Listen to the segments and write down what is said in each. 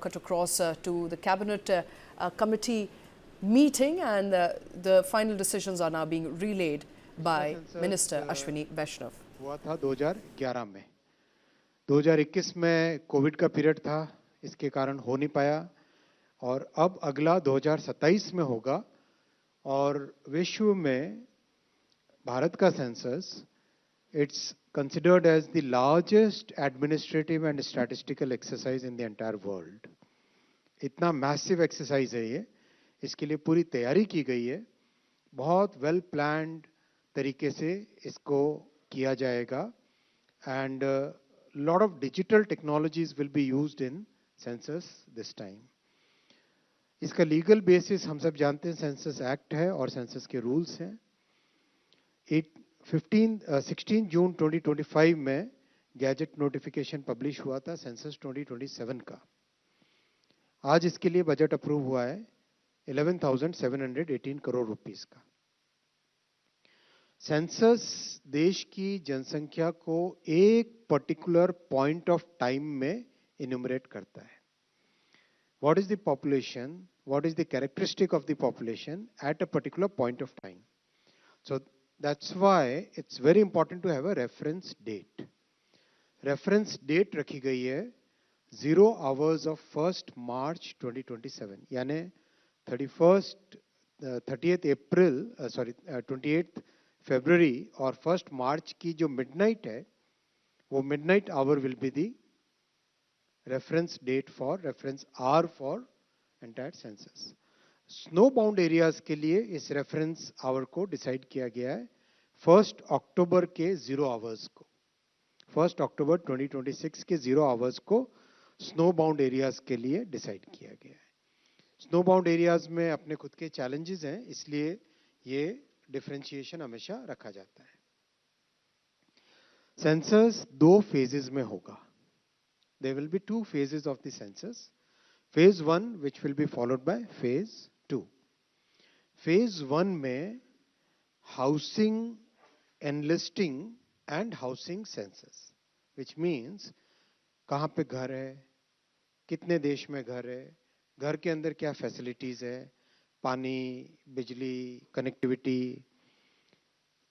cut across to the Cabinet Committee meeting, and the final decisions are now being relayed by Minister Ashwini Vaishnaw. हुआ था 2011 में, 2021 में Covid का period था, इसके कारण हो नहीं पाया, और अब अगला 2027 में होगा। और विश्व में भारत का census it's considered as the largest administrative and statistical exercise in the entire world. इतना मैसिव एक्सरसाइज है ये, इसके लिए पूरी तैयारी की गई है, बहुत वेल प्लान्ड तरीके से इसको किया जाएगा, and lot of digital technologies will be used in census this time. इसका लीगल बेसिस हम सब जानते हैं, सेंसस एक्ट है और सेंसस के रूल्स हैं। 16 जून 2025 में गैजेट नोटिफिकेशन पब्लिश हुआ था सेंसस 2027 का। आज इसके लिए बजट अप्रूव हुआ है 11,718 करोड़ रुपीस का। सेंसस देश की जनसंख्या को एक पर्टिकुलर पॉइंट ऑफ टाइम में इन्यूमरेट करता है। What is the population, what is the characteristic of the population at a particular point of time. So that's why it's very important to have a reference date. Reference date रखी गई है 0 hours of 1st March 2027, यानी 30th April 28th February और 1st March की जो midnight है, वो midnight hour will be the reference date for reference hour for entire census. Snow bound areas के लिए इस रेफरेंस आवर को डिसाइड किया गया है 1 अक्टूबर के 0 आवर्स को। 1 अक्टूबर 2026 के 0 आवर्स को स्नो बाउंड एरियाज के लिए डिसाइड किया गया है। स्नो बाउंड एरियाज में अपने खुद के चैलेंजेस हैं, इसलिए ये डिफरेंशिएशन हमेशा रखा जाता है। सेंसस 2 फेजेस में होगा। There will be 2 phases of the census. Phase 1 which will be followed by Phase 2. Phase 1 में housing enlisting and housing census, which means कहाँ पे घर है, कितने देश में घर है, घर के अंदर क्या फैसिलिटीज है, पानी, बिजली, कनेक्टिविटी,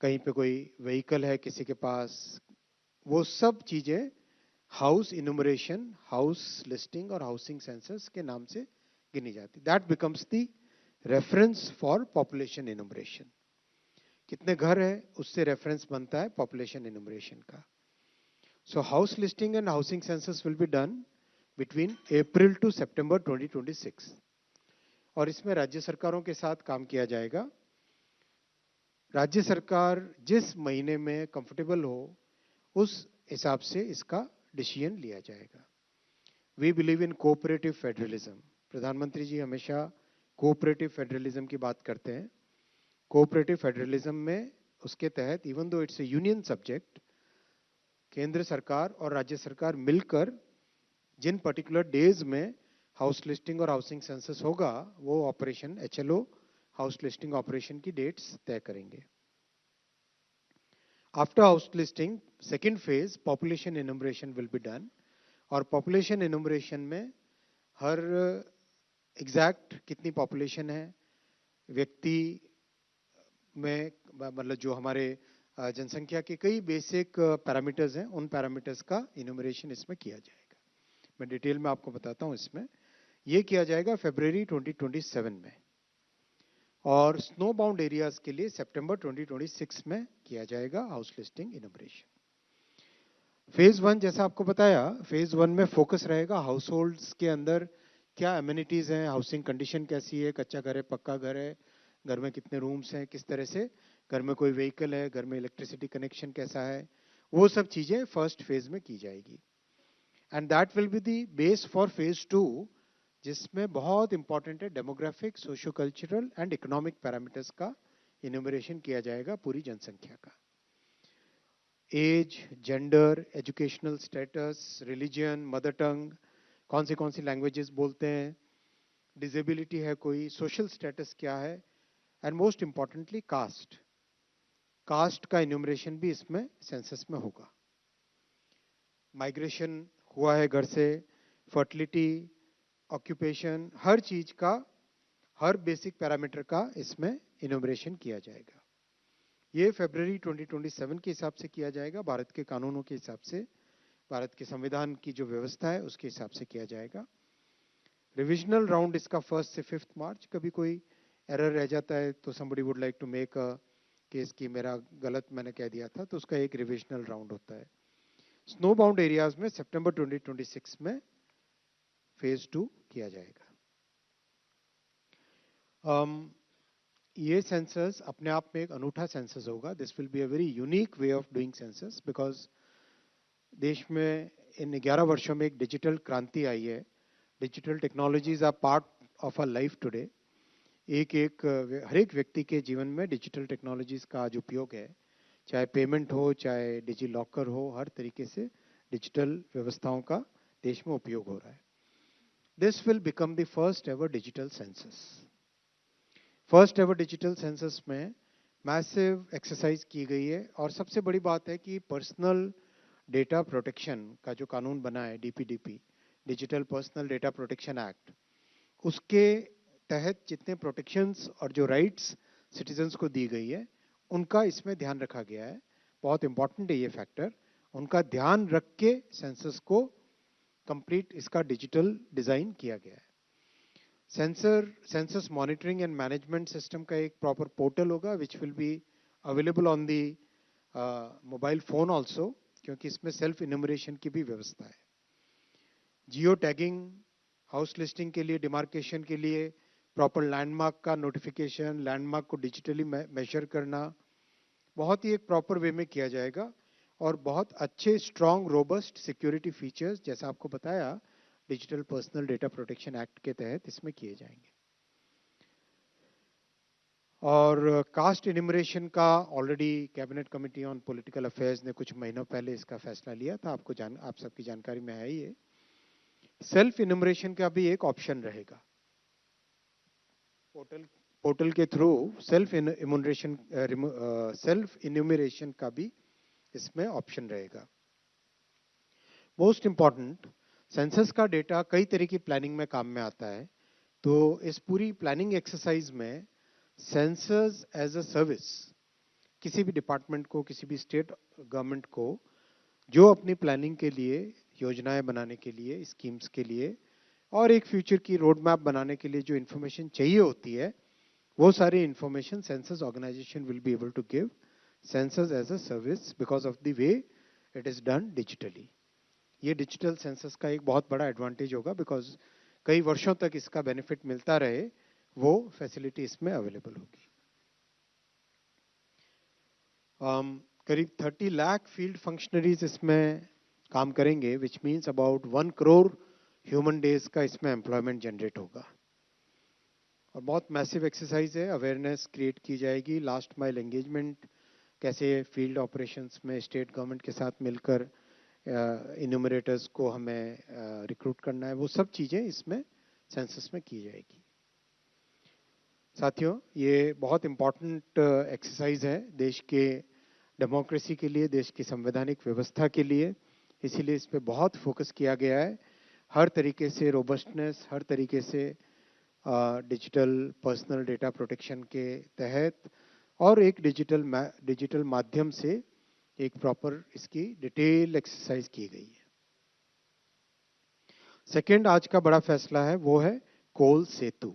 कहीं पे कोई व्हीकल है किसी के पास, वो सब चीजें हाउस इन्यूमरेशन, हाउस लिस्टिंग और हाउसिंग सेंसस के नाम से गिनी जाती। That becomes the reference for population enumeration. कितने घर है उससे रेफरेंस बनता है पॉपुलेशन इन्यूमरेशन का। So house listing and housing census will be done between April to September 2026, और इसमें राज्य सरकारों के साथ काम किया जाएगा। राज्य सरकार जिस महीने में कंफर्टेबल हो उस हिसाब से इसका डिसीजन लिया जाएगा। We believe in cooperative federalism. प्रधानमंत्री जी हमेशा कोऑपरेटिव फेडरलिज्म की बात करते हैं। कोऑपरेटिव फेडरलिज्म में उसके तहत even though it's A union subject, केंद्र सरकार और राज्य सरकार मिलकर जिन पर्टिकुलर डेज में हाउस लिस्टिंग और हाउसिंग सेंसस होगा, वो operation HLO house listing operation की डेट्स तय करेंगे। After house listing, second phase population enumeration will be done, और population enumeration में हर एग्जैक्ट कितनी पॉपुलेशन है व्यक्ति में, मतलब जो हमारे जनसंख्या के कई बेसिक पैरामीटर्स हैं, उन पैरामीटर्स का इन्यूमरेशन इसमें किया जाएगा। मैं डिटेल में आपको बताता हूं। इसमें ये किया जाएगा फरवरी 2027 में, और स्नो बाउंड एरियाज के लिए सितंबर 2026 में किया जाएगा हाउस लिस्टिंग इनोग्रेशन। फेज 1 जैसा आपको बताया, फेज 1 में फोकस रहेगा हाउस होल्ड्स के अंदर क्या एमिनिटीज हैं, हाउसिंग कंडीशन कैसी है, कच्चा घर है, पक्का घर है, घर में कितने रूम्स हैं, किस तरह से घर में कोई व्हीकल है, घर में इलेक्ट्रिसिटी कनेक्शन कैसा है, वो सब चीजें फर्स्ट फेज में की जाएगी। And that will be the base for phase 2, जिसमें बहुत इंपॉर्टेंट है demographic, socio cultural and economic parameters का इन्यूमरेशन किया जाएगा पूरी जनसंख्या का। Age, gender, educational status, religion, mother tongue, कौन सी लैंग्वेजेस बोलते हैं, डिसेबिलिटी है कोई, सोशल स्टेटस क्या है, and most importantly caste. Caste का इन्यूमरेशन भी इसमें सेंसस में होगा। माइग्रेशन हुआ है घर से, फर्टिलिटी ऑक्यूपेशन, हर चीज का, हर बेसिक पैरामीटर का इसमें इनोमरेशन किया जाएगा। ये फरवरी 2027 के हिसाब से किया जाएगा, भारत के कानूनों के हिसाब से, भारत के संविधान की जो व्यवस्था है उसके हिसाब से किया जाएगा। रिविजनल राउंड इसका 1 से 5 मार्च। कभी कोई एरर रह जाता है तो somebody would like to make a case कि मेरा गलत मैंने कह दिया था, तो उसका एक रिविजनल राउंड होता है। स्नो बाउंड एरियाज में सितंबर 2026 में फेज 2 किया जाएगा। ये सेंसस अपने आप में एक अनूठा सेंसस होगा। This will be a very unique way of doing census, because देश में इन 11 वर्षों में एक डिजिटल क्रांति आई है। Digital technologies are part of our life today. हर एक व्यक्ति के जीवन में डिजिटल टेक्नोलॉजीज का आज उपयोग है, चाहे पेमेंट हो, चाहे डिजी लॉकर हो, हर तरीके से डिजिटल व्यवस्थाओं का देश में उपयोग हो रहा है। This will become the first ever digital census. First ever digital census में मैसिव एक्सरसाइज की गई है, और सबसे बड़ी बात है कि पर्सनल डेटा प्रोटेक्शन का जो कानून बना है, DPDP, digital personal data protection act, उसके तहत जितने प्रोटेक्शंस और जो राइट्स सिटीजन्स को दी गई है उनका इसमें ध्यान रखा गया है। बहुत इंपॉर्टेंट है ये फैक्टर। उनका ध्यान रख के सेंसस को कंप्लीट इसका डिजिटल डिजाइन किया गया है। Census monitoring and management system का एक प्रॉपर पोर्टल होगा which will be available on the mobile phone also, क्योंकि इसमें सेल्फ इन्यूमरेशन की भी व्यवस्था है। जियो टैगिंग, हाउस लिस्टिंग के लिए, डिमार्केशन के लिए प्रॉपर लैंडमार्क का नोटिफिकेशन, लैंडमार्क को डिजिटली मेजर करना बहुत ही एक प्रॉपर वे में किया जाएगा, और बहुत अच्छे स्ट्रॉन्ग रोबस्ट सिक्योरिटी फीचर्स, जैसा आपको बताया, digital personal data protection act के तहत इसमें किए जाएंगे। और कास्ट इन्यूमरेशन का already cabinet committee on political affairs ने कुछ महीनों पहले इसका फैसला लिया था, आप सबकी जानकारी में है। ये सेल्फ इन्यूमरेशन का भी एक ऑप्शन रहेगा। पोर्टल के थ्रू सेल्फ इन्यूमरेशन का भी इसमें ऑप्शन रहेगा। मोस्ट इंपॉर्टेंट, सेंसस का डेटा कई तरह की प्लानिंग में काम में आता है, तो इस पूरी प्लानिंग एक्सरसाइज में सेंसस एज अ सर्विस किसी भी डिपार्टमेंट को, किसी भी स्टेट गवर्नमेंट को जो अपनी प्लानिंग के लिए, योजनाएं बनाने के लिए, स्कीम्स के लिए और एक फ्यूचर की रोड मैप बनाने के लिए जो इन्फॉर्मेशन चाहिए होती है, वो सारी information census organisation will be able to give census as a service because of the way it is done digitally. ये डिजिटल सेंसस का एक बहुत बड़ा एडवांटेज होगा, बिकॉज कई वर्षों तक इसका बेनिफिट मिलता रहे, वो फैसिलिटी इसमें अवेलेबल होगी। करीब 30 लाख फील्ड फंक्शनरीज इसमें काम करेंगे, which means about 1 crore human days का इसमें एम्प्लॉयमेंट जनरेट होगा। और बहुत मैसिव एक्सरसाइज है, अवेयरनेस क्रिएट की जाएगी, लास्ट माइल एंगेजमेंट, कैसे फील्ड ऑपरेशंस में स्टेट गवर्नमेंट के साथ मिलकर इन्यूमरेटर्स को हमें रिक्रूट करना है, वो सब चीज़ें इसमें सेंसस में की जाएगी। साथियों, ये बहुत इम्पॉर्टेंट एक्सरसाइज है देश के डेमोक्रेसी के लिए, देश की संवैधानिक व्यवस्था के लिए, इसीलिए इस पर बहुत फोकस किया गया है। हर तरीके से रोबस्टनेस, हर तरीके से डिजिटल पर्सनल डेटा प्रोटेक्शन के तहत और एक डिजिटल माध्यम से एक प्रॉपर इसकी डिटेल एक्सरसाइज की गई है। सेकेंड आज का बड़ा फैसला है वो है कोल सेतु।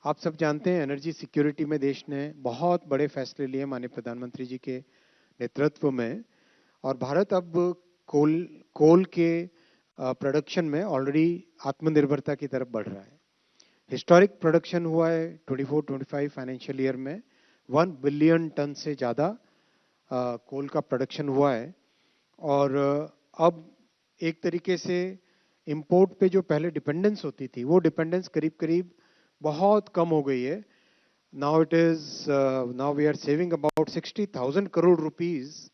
आप सब जानते हैं एनर्जी सिक्योरिटी में देश ने बहुत बड़े फैसले लिए माननीय प्रधानमंत्री जी के नेतृत्व में, और भारत अब कोल के प्रोडक्शन में ऑलरेडी आत्मनिर्भरता की तरफ बढ़ रहा है। हिस्टोरिक प्रोडक्शन हुआ है 24-25 फाइनेंशियल ईयर में, 1 बिलियन टन से ज़्यादा कोल का प्रोडक्शन हुआ है। और अब एक तरीके से इंपोर्ट पे जो पहले डिपेंडेंस होती थी, वो डिपेंडेंस करीब करीब बहुत कम हो गई है। Now we are saving about 60,000 crore rupees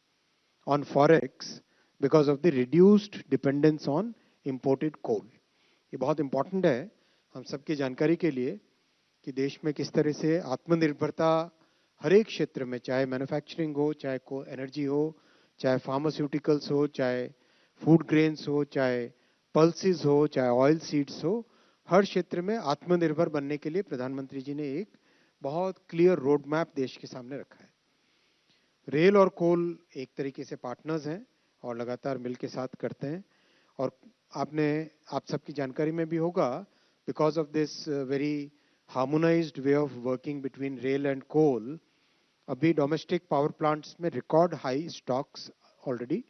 on forex because of the reduced dependence on imported coal. ये बहुत इंपॉर्टेंट है हम सबकी जानकारी के लिए कि देश में किस तरह से आत्मनिर्भरता हर एक क्षेत्र में, चाहे मैन्युफैक्चरिंग हो, चाहे एनर्जी हो, चाहे फार्मास्यूटिकल्स हो, चाहे फूड ग्रेन्स हो, चाहे पल्सेस हो, चाहे ऑयल सीड्स हो, हर क्षेत्र में आत्मनिर्भर बनने के लिए प्रधानमंत्री जी ने एक बहुत क्लियर रोड मैप देश के सामने रखा है। रेल और कोल एक तरीके से पार्टनर्स हैं और लगातार मिल के साथ करते हैं। और आप सबकी जानकारी में भी होगा, because of this very harmonised way of working between rail and coal, अभी डोमेस्टिक पावर प्लांट्स में रिकॉर्ड हाई स्टॉक्स ऑलरेडी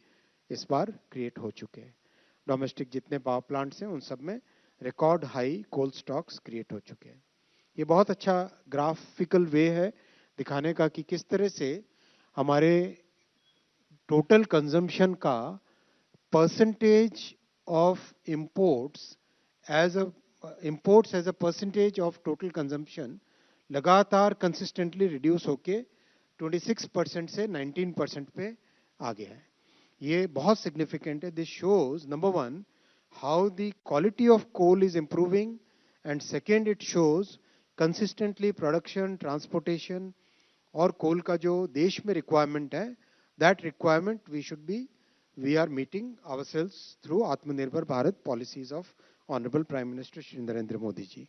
इस बार क्रिएट हो चुके हैं। डोमेस्टिक जितने पावर प्लांट्स हैं उन सब में रिकॉर्ड हाई कोल स्टॉक्स क्रिएट हो चुके हैं। ये बहुत अच्छा ग्राफिकल वे है दिखाने का कि किस तरह से हमारे टोटल कंजम्पशन का percentage of imports as a percentage of total consumption लगातार कंसिस्टेंटली रिड्यूस होके 26% से 19% पे आ गया है। ये बहुत सिग्निफिकेंट है। This shows number one how the quality of coal is improving, and second it shows consistently production, transportation और कोल का जो देश में रिक्वायरमेंट है, that requirement we are meeting ourselves through Aatmanirbhar Bharat policies of honourable prime minister Shri Narendra Modi ji.